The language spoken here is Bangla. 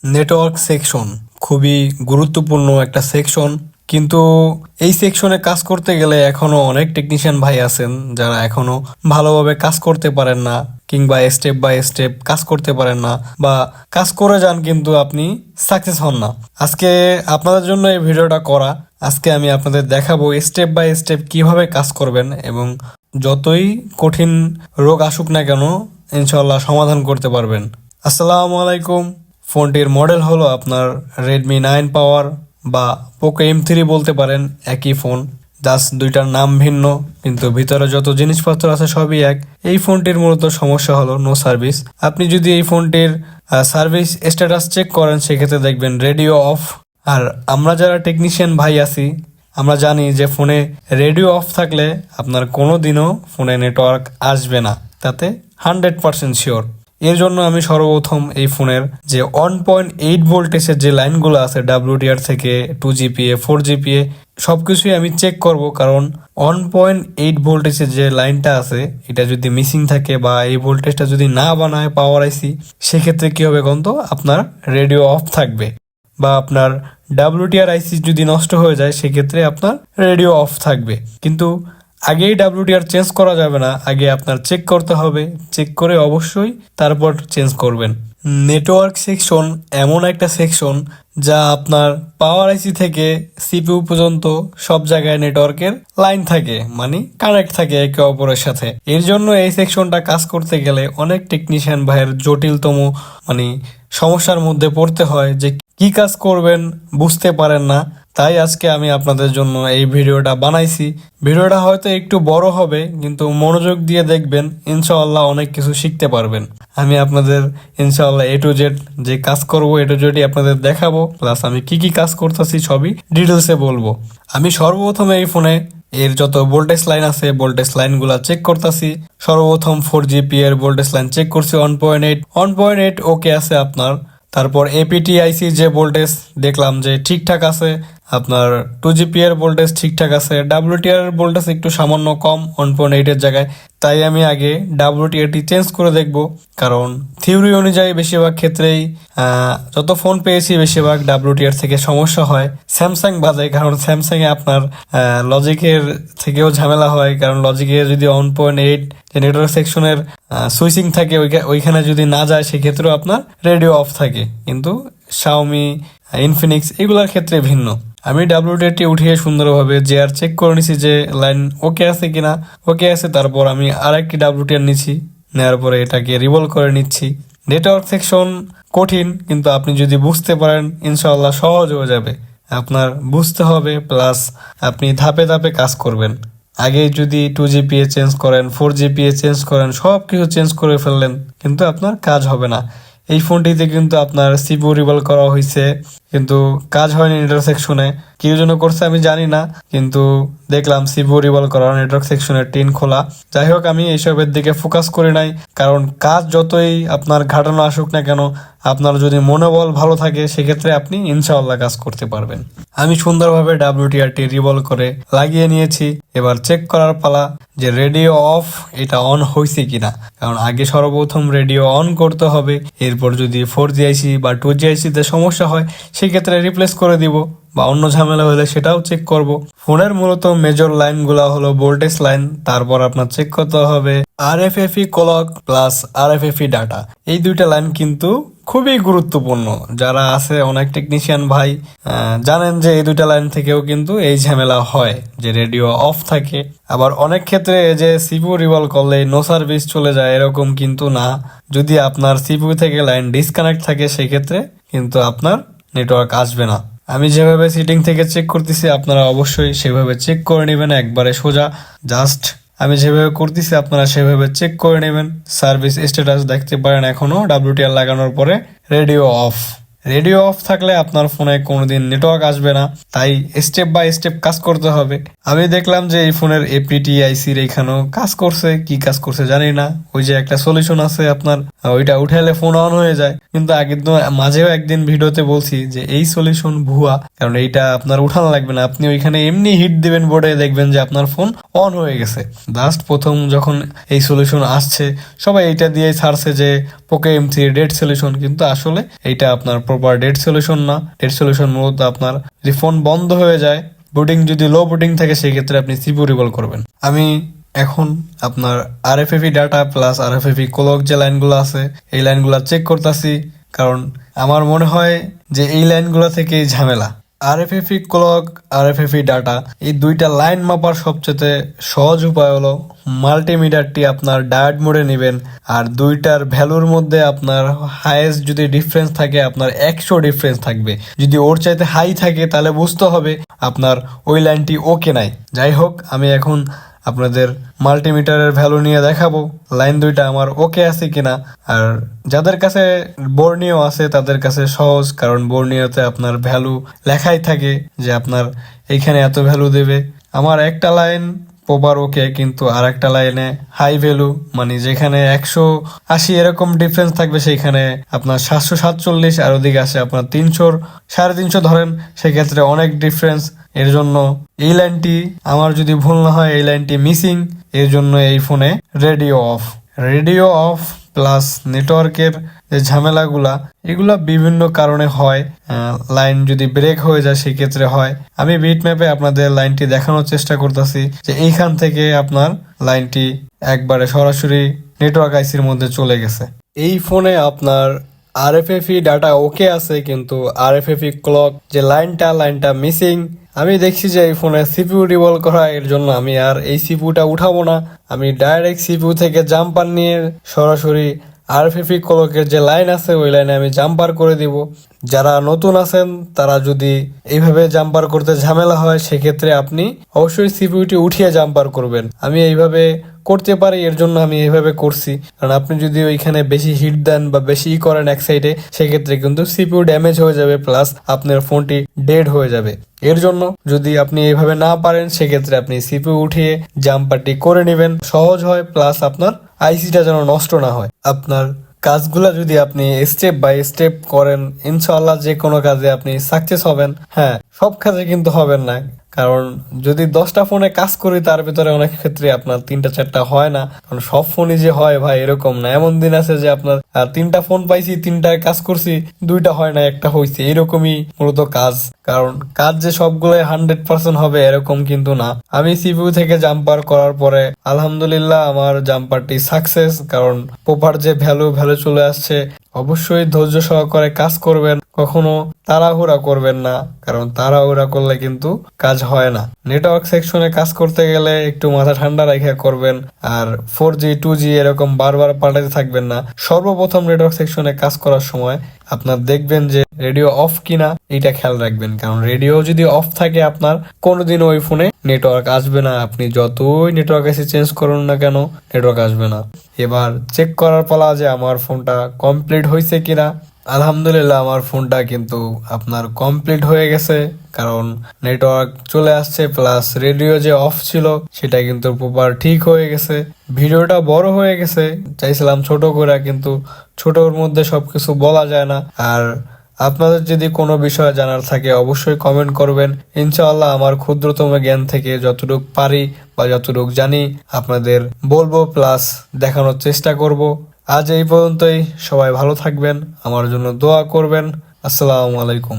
নেটওয়ার্ক সেকশন খুবই গুরুত্বপূর্ণ একটা সেকশন, কিন্তু এই সেকশনে কাজ করতে গেলে এখনো অনেক টেকনিশিয়ান ভাই আছেন যারা এখনো ভালোভাবে কাজ করতে পারেন না, কিংবা স্টেপ বাই স্টেপ কাজ করতে পারেন না, বা কাজ করে যান কিন্তু আপনি সাকসেস হন না। আজকে আপনাদের জন্য এই ভিডিওটা করা। আজকে আমি আপনাদের দেখাবো স্টেপ বাই স্টেপ কিভাবে কাজ করবেন, এবং যতই কঠিন রোগ আসুক না কেন ইনশাল্লাহ সমাধান করতে পারবেন। আসসালামু আলাইকুম। ফোনটির মডেল হলো আপনার রেডমি 9 পাওয়ার বা পোকো M3 বলতে পারেন, একই ফোন, জাস্ট দুইটার নাম ভিন্ন, কিন্তু ভিতরে যত জিনিসপত্র আছে সবই এক। এই ফোনটির মূলত সমস্যা হলো নো সার্ভিস। আপনি যদি এই ফোনটির সার্ভিস স্ট্যাটাস চেক করেন সেক্ষেত্রে দেখবেন রেডিও অফ। আর আমরা যারা টেকনিশিয়ান ভাই আছি আমরা জানি যে ফোনে রেডিও অফ থাকলে আপনার কোনো দিনও ফোনে নেটওয়ার্ক আসবে না, তাতে 100% শিওর। এর জন্য আমি সর্বপ্রথম এই ফোনের যে 1.8 ভোল্টেজের যে লাইনগুলো আছে WDR থেকে 2GPA 4GPA সবকিছুই আমি চেক করব, কারণ 1.8 ভোল্টেজের যে লাইনটা আছে এটা যদি মিসিং থাকে বা এই ভোল্টেজটা যদি না বানায় পাওয়ার আইসি, সেক্ষেত্রে কি হবে গন্ত আপনার রেডিও অফ থাকবে, বা আপনার WDR আইসি যদি নষ্ট হয়ে যায় সেক্ষেত্রে আপনার রেডিও অফ থাকবে। কিন্তু আগেই WDR চেঞ্জ করা যাবে না, আগে আপনার চেক করতে হবে, চেক করে অবশ্যই তারপর চেঞ্জ করবেন। নেটওয়ার্ক সেকশন এমন একটা সেকশন যা আপনার পাওয়ার আইসি থেকে CPU পর্যন্ত সব জায়গায় নেটওয়ার্কের লাইন থাকে, মানে কানেক্ট থাকে একে অপরের সাথে। এর জন্য এই সেকশনটা কাজ করতে গেলে অনেক টেকনিশিয়ান ভাইয়ের জটিলতম মানে সমস্যার মধ্যে পড়তে হয়, যে কি কাজ করবেন বুঝতে পারেন না। তাই আজকে আমি আপনাদের জন্য এই ভিডিওটা বানাইছি। ভিডিওটা হয়তো একটু বড় হবে, কিন্তু মনোযোগ দিয়ে দেখবেন ইনশাআল্লাহ অনেক কিছু শিখতে পারবেন। আমি আপনাদের ইনশাআল্লাহ A to Z যে কাজ করবো A to Z আপনাদের দেখাবো, প্লাস আমি কি কি কাজ করতেছি সবই ডিটেলসে বলবো। আমি সর্বপ্রথম এই ফোনে এর যত ভোল্টেজ লাইন আছে ভোল্টেজ লাইনগুলা চেক করতেছি। সর্বপ্রথম 4GPA এর ভোল্টেজ লাইন চেক করছি 1.8 ওকে আছে আপনার। তারপর APTIC যে ভোল্টেজ দেখলাম যে ঠিকঠাক আছে, আপনার 2GPA এর ভোল্টেজ ঠিকঠাক আছে, WTR এর ভোল্টেজ একটু সামান্য কম 1.8 এর জায়গায়, তাই আমি আগে WTR টি চেঞ্জ করে দেখব। কারণ থিওরি অনুযায়ী বেশিরভাগ ক্ষেত্রেই যত ফোন পেয়েছি বেশিরভাগ WTR থেকে সমস্যা হয়। স্যামসাং বাদে, কারণ স্যামসাং এ আপনার লজিকের থেকেও ঝামেলা হয়, কারণ লজিকে যদি 1.8 যে নেটওয়ার্ক সেকশনের সুইচিং থাকে ওইখানে যদি না যায় সেক্ষেত্রেও আপনার রেডিও অফ থাকে, কিন্তু শাওমি ইনফিনিক্স এগুলোর ক্ষেত্রে ভিন্ন। আমি WTR টি উঠিয়ে সুন্দরভাবে JR চেক করে নিছি যে লাইন ওকে আছে কিনা, ওকে আছে। তারপর আমি আরেকটি WTR নিচ্ছি, নেওয়ার পরে এটাকে রিভলভ করে নিচ্ছি। নেটওয়ার্ক সেকশন কঠিন, কিন্তু আপনি যদি বুঝতে পারেন ইনশাআল্লাহ সহজ হয়ে যাবে। আপনার বুঝতে হবে, প্লাস আপনি ধাপে ধাপে কাজ করবেন। আগে যদি 2GPA চেঞ্জ করেন 4GPA চেঞ্জ করেন সব কিছু চেঞ্জ করে ফেললেন, কিন্তু আপনার কাজ হবে না। এই ফোনটিতে কিন্তু আপনার CPU রিভলভ করা হয়েছে, কিন্তু কাজ হয়নি নেটওয়ার্ক সেকশনে। কেউ জন্য করছে আমি জানি না, কিন্তু দেখলাম CPU রিভলভ করা, নেটওয়ার্ক সেকশনের টিন খোলা। যাই হোক, আমি এইসবের দিকে ফোকাস করি নাই, কারণ কাজ যতই আপনার ঘাটানো আসুক না কেন, আপনার যদি মনোবল ভালো থাকে সেক্ষেত্রে আপনি ইনশাআল্লাহ কাজ করতে পারবেন। আমি সুন্দরভাবে WTR টি রিভলভ করে লাগিয়ে নিয়েছি। এবার চেক করার পালা যে রেডিও অফ এটা অন হয়েছে কিনা, কারণ আগে সর্বপ্রথম রেডিও অন করতে হবে। এরপর যদি 4GIC বা 2GIC তে সমস্যা হয় সেক্ষেত্রে রিপ্লেস করে দিব, বা অন্য ঝামেলা হলে সেটাও চেক করব। ফোনের মূলত মেজর লাইন গুলা হলো ভোল্টেজ লাইন, তারপর আপনার চেক করতে হবে RFFE clock plus RFFE data. এই দুইটা লাইন কিন্তু খুবই গুরুত্বপূর্ণ। যারা আছে অনেক টেকনিশিয়ান ভাই জানেন যে এই দুইটা লাইন থেকেও কিন্তু এই ঝামেলা হয় যে রেডিও অফ থাকে। আবার অনেক ক্ষেত্রে যে CPU রিভলভ করলে নো সার্ভিস চলে যায়, এরকম কিন্তু না। যদি আপনার CPU থেকে লাইন ডিসকানেক্ট থাকে সেক্ষেত্রে কিন্তু আপনার নেটওয়ার্ক আসবে না। আমি যেভাবে সেটিং থেকে চেক করতেছি আপনারা অবশ্যই সেভাবে চেক করে নেবেন, একবারে সোজা। জাস্ট আমি যেভাবে করতেছি আপনারা সেভাবে চেক করে নেবেন। সার্ভিস স্ট্যাটাস দেখতে পারেন এখনো WTR লাগানোর পরে রেডিও অফ। রেডিও অফ থাকলে আপনার ফোনে কোনোদিন নেটওয়ার্ক আসবে না, তাই স্টেপ বাই স্টেপ কাজ করতে হবে। আমি দেখলাম যে এই ফোনের APTIC র এখানেও কাজ করছে, কি কাজ করছে জানি না। ওই যে একটা সলিউশন আছে আপনার, ওইটা উঠাইলে ফোন অন হয়ে যায়, কিন্তু আগে তো মাঝেও একদিন ভিডিওতে বলছি যে এই সলিউশন ভুয়া, কারণ এইটা আপনার উঠানো লাগবে না। আপনি ওইখানে এমনি হিট দিবেন বোর্ডে, দেখবেন যে আপনার ফোন অন হয়ে গেছে। জাস্ট প্রথম যখন এই সলিউশন আসছে সবাই এইটা দিয়ে ছাড়ছে যে পোকো M3 ডেড সলিউশন, কিন্তু আসলে এইটা আপনার প্রপার ডেড সলিউশন না। ডেড সলিউশন মূলত আপনার যদি ফোন বন্ধ হয়ে যায়, বুটিং যদি লো বুটিং থাকে, সেই ক্ষেত্রে আপনি সিপিইউ রিকল করবেন। আমি এখন আপনার আরএফএফই ডাটা প্লাস আরএফএফই ক্লক যে লাইনগুলো আছে এই লাইনগুলো চেক করতেছি, কারণ আমার মনে হয় যে এই লাইনগুলো থেকেই ঝামেলা। আরএফএফই ক্লক, আরএফএফই ডাটা, এই দুইটা লাইন মাপার সবচেয়ে সহজ উপায় হলো মাল্টিমিটারটি আপনার ডায়োড মোডে নেবেন, আর দুইটার ভ্যালুর মধ্যে আপনার হাইয়েস্ট যদি ডিফারেন্স থাকে আপনার 100 ডিফারেন্স থাকবে। যদি ওর চাইতে হাই থাকে তাহলে বুঝতে হবে আপনার ওই লাইনটি ওকে নাই। যাই হোক, আমি এখন আপনাদের মাল্টিমিটারের ভ্যালু নিয়ে দেখাবো লাইন দুইটা আমার ওকে আছে কিনা। আর যাদের কাছে বর্নিও আছে তাদের কাছে সহজ, কারণ বর্নিওতে আপনার ভ্যালু লেখাই থাকে যে আপনার এইখানে এত ভ্যালু দেবে। আমার একটা লাইন প্রপার ওকে, কিন্তু আর একটা লাইনে হাই ভ্যালু, মানে যেখানে 180 এরকম ডিফারেন্স থাকবে সেইখানে আপনার 747, আর ওদিকে আসে আপনার 300, 350 ধরেন, সেক্ষেত্রে অনেক ডিফারেন্স। এর জন্য এই লাইনটি আমার যদি ভুল না হয় এই লাইনটি মিসিং, এর জন্য এই ফোনে রেডিও অফ প্লাস নেটওয়ার্কের যে ঝামেলাগুলা এগুলা বিভিন্ন কারণে হয়। লাইন যদি ব্রেক হয়ে যায় সেক্ষেত্রে হয়। আমি বিট ম্যাপে আপনাদের লাইনটি দেখানোর চেষ্টা করতেছি যে এইখান থেকে আপনার লাইনটি একবারে সরাসরি নেটওয়ার্ক আইসির মধ্যে চলে গেছে। এই ফোনে আপনার আরএফএফই ডাটা ওকে আছে, কিন্তু আরএফএফই ক্লক যে লাইনটা মিসিং। আমি দেখছি যে এই ফোনে সিপিইউ রিভল করা, এর জন্য আমি আর এই সিপিইউটা উঠাবো না। আমি ডাইরেক্ট সিপিইউ থেকে জাম্পার নিয়ে সরাসরি আরএফএফই ক্লকের যে লাইন আছে ওই লাইনে আমি জাম্পার করে দিব। যারা নতুন আছেন তারা যদি এইভাবে জাম্পার করতে ঝামেলা হয় সেক্ষেত্রে আপনি অবশ্যই সিপিইউটি উঠিয়ে জাম্পার করবেন। আমি এইভাবে করতে পারি, এর জন্য আমি এইভাবে করছি। কারণ আপনি যদি ওইখানে বেশি হিট দেন বা বেশি করেন এক সাইডে, সেক্ষেত্রে কিন্তু সিপিইউ ড্যামেজ হয়ে যাবে, প্লাস আপনার ফোনটি ডেড হয়ে যাবে। এর জন্য যদি আপনি এইভাবে না পারেন সেক্ষেত্রে আপনি সিপিইউ উঠিয়ে জাম্পারটি করে নেবেন, সহজ হয়, প্লাস আপনার আইসিটা যেন নষ্ট না হয়। আপনার কাজগুলা যদি আপনি স্টেপ বাই স্টেপ করেন, ইনশাআল্লাহ যে কোনো কাজে আপনি সাকসেস হবেন। হ্যাঁ, সব কাজে কিন্তু হবেন না, কারণ যদি 10টা ফোনে কাজ করি তার ভিতরে অনেক ক্ষেত্রে আপনার 3টা 4টা হয় না। কারণ সব ফোনই যে হয় ভাই এরকম না। এমন দিন আছে যে আপনার 3টা ফোন পাইছি, 3টায় কাজ করছি, 2টা হয় না, একটা হয়েছে। এরকমই মূলত কাজ, কারণ কাজ যে সবগুলোই 100% হবে এরকম কিন্তু না। আমি সিপিইউ থেকে জাম্পার করার পরে আলহামদুলিল্লাহ আমার জাম্পারটি সাকসেস, কারণ প্রপার যে ভ্যালু চলে আসছে। অবশ্যই ধৈর্য সহকারে কাজ করবেন, কখনো তাড়াহুড়া করবেন না, কারণ তাড়াহুড়া করলে কিন্তু কাজ হয় না। নেটওয়ার্ক সেকশনে কাজ করতে গেলে একটু মাথা ঠান্ডা রেখে করবেন, আর 4G 2G এরকম বারবার পাল্টাতে থাকবেন না। সর্বপ্রথম নেটওয়ার্ক সেকশনে কাজ করার সময় আপনার দেখবেন যে রেডিও অফ কিনা, এটা খেয়াল রাখবেন, কারণ রেডিও যদি অফ থাকে আপনার কোনোদিনও ওই ফোনে নেটওয়ার্ক আসবে না। আপনি যতই নেটওয়ার্ক এসে চেঞ্জ করুন না কেন, নেটওয়ার্ক আসবে না। এবার চেক করার পালা যে আমার ফোনটা কমপ্লিট হয়েছে কিনা। আলহামদুলিল্লাহ আমার ফোনটা কিন্তু আপনার কমপ্লিট হয়ে গেছে, কারণ নেটওয়ার্ক চলে আসছে, প্লাস রেডিও যে অফ ছিল সেটা কিন্তু প্রপার ঠিক হয়ে গেছে। ভিডিওটা বড় হয়ে গেছে, চাইছিলাম ছোট করে, কিন্তু ছোটর মধ্যে সবকিছু বলা যায় না। আর আপনাদের যদি কোনো বিষয় জানার থাকে অবশ্যই কমেন্ট করবেন। ইনশাআল্লাহ আমার ক্ষুদ্রতম জ্ঞান থেকে যতটুকু পারি বা যতটুকু জানি আপনাদের বলবো, প্লাস দেখানোর চেষ্টা করব। আজ এই পর্যন্তই। সবাই ভালো থাকবেন, আমার জন্য দোয়া করবেন। আসসালামু আলাইকুম।